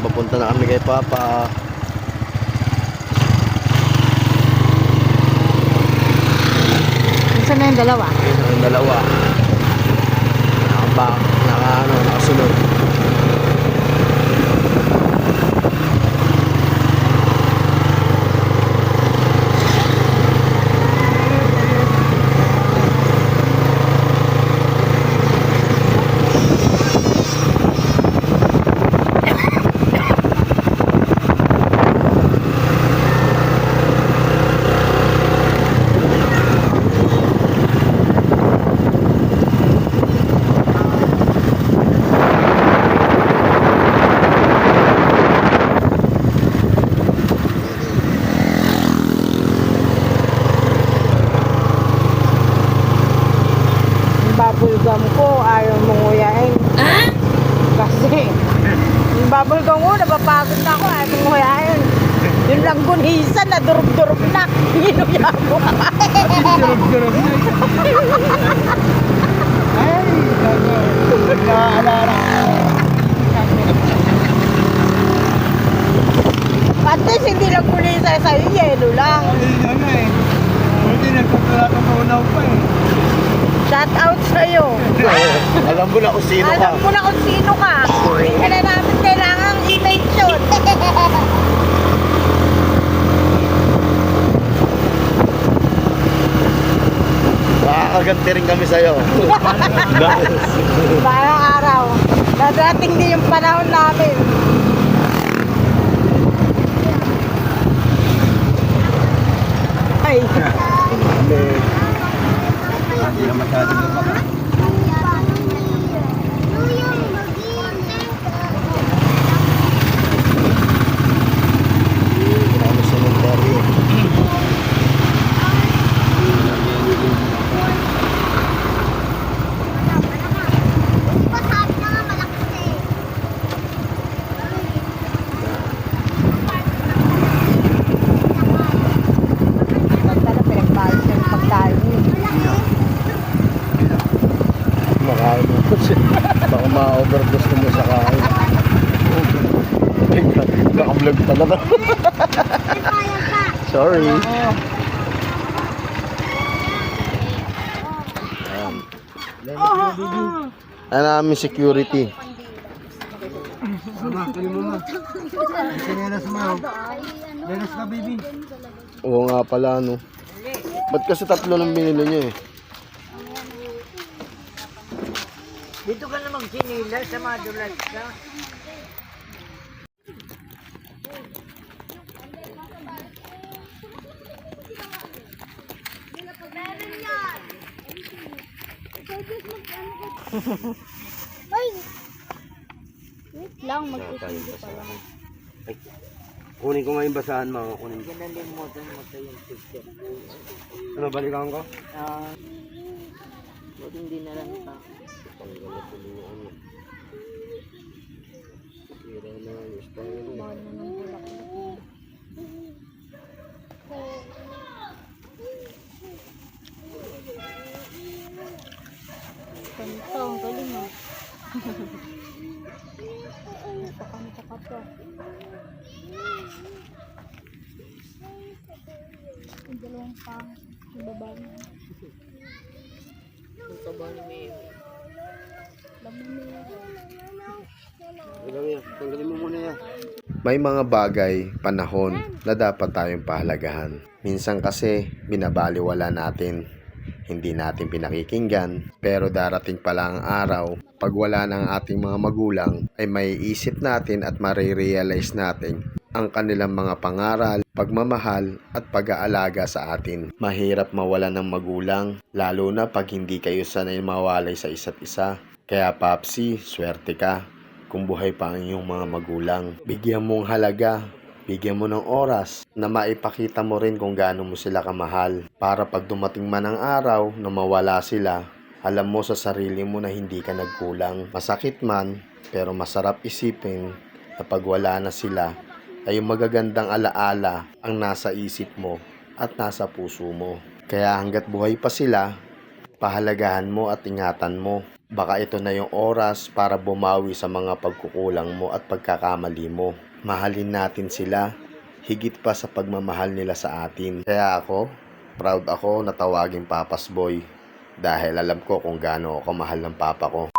papunta na kami kay Papa. Saan na yung dalawa? Yung dalawa. Nakasunod. Bubblegum ko, ayaw mong nguyain. Kasi, yung bubblegum ko, napapagod na ako, ayaw mong nguyain. Yung langgunisan na durug-durug na, hinuya mo. Durog-durog na. Ay, naalala. At least, hindi langgunisan sa'yo, yelo lang. Ano eh. Hindi nagpapala ka maunaw pa eh. Shout out sa'yo. Alam mo na kung sino ka. Alam mo na kung sino ka. Hindi ka na namin kailangang i-mention. Makakaganti rin kami sa'yo. Parang araw. Dadating din yung panahon namin. Ay. Hindi na masyadong lumaka. Kami sa Monterrey. Pagkala pinagpalit ng pagkain. Makain mo. Baka ma-overdose mo sa kain. Naka-vlog talaga. Sorry. Ano namin security. Mama, kali mo ma. Sinelas mo. Lelas ka, baby. Oo nga pala, no. Ba't kasi tatlo lang binili niya eh? Dito ka namang sinila sa madulas ka. Ay! Wait lang, mag-isip pa lang. Ay, kunin ko nga yung basahan mga kunin. Kinalimutan mo sa yung picture. Ano, balikan ko? Huwag hindi na lang pa. Sira na yung style. Mahal na ng bulak-bulak. Ganito, ang galing mo. Napakanta ka pa. Yung dalawang pang, yung baba niya. Yung sabaw ni Mimi. Laman niya. Tanggalin mo muna yan. May mga bagay, panahon na dapat tayong pahalagahan. Minsan kasi binabaliwala natin, hindi natin pinakikinggan, pero darating pala ang araw, pag wala ng ating mga magulang, ay maiisip natin at marirealize natin ang kanilang mga pangaral, pagmamahal at pag-aalaga sa atin. Mahirap mawala ng magulang, lalo na pag hindi kayo sanay mawalay sa isa't isa. Kaya Papsi, swerte ka kung buhay pa ang iyong mga magulang. Bigyan mong halaga, bigyan mo ng oras na maipakita mo rin kung gaano mo sila kamahal. Para pag dumating man ang araw na mawala sila, alam mo sa sarili mo na hindi ka nagkulang. Masakit man, pero masarap isipin na pag wala na sila, ay yung magagandang alaala ang nasa isip mo at nasa puso mo. Kaya hanggat buhay pa sila, Pahalagahan mo at ingatan mo. Baka ito na yung oras para bumawi sa mga pagkukulang mo at pagkakamali mo. Mahalin natin sila higit pa sa pagmamahal nila sa atin. Kaya ako, proud ako na tawaging Papa's Boy dahil alam ko kung gaano ako mahal ng papa ko.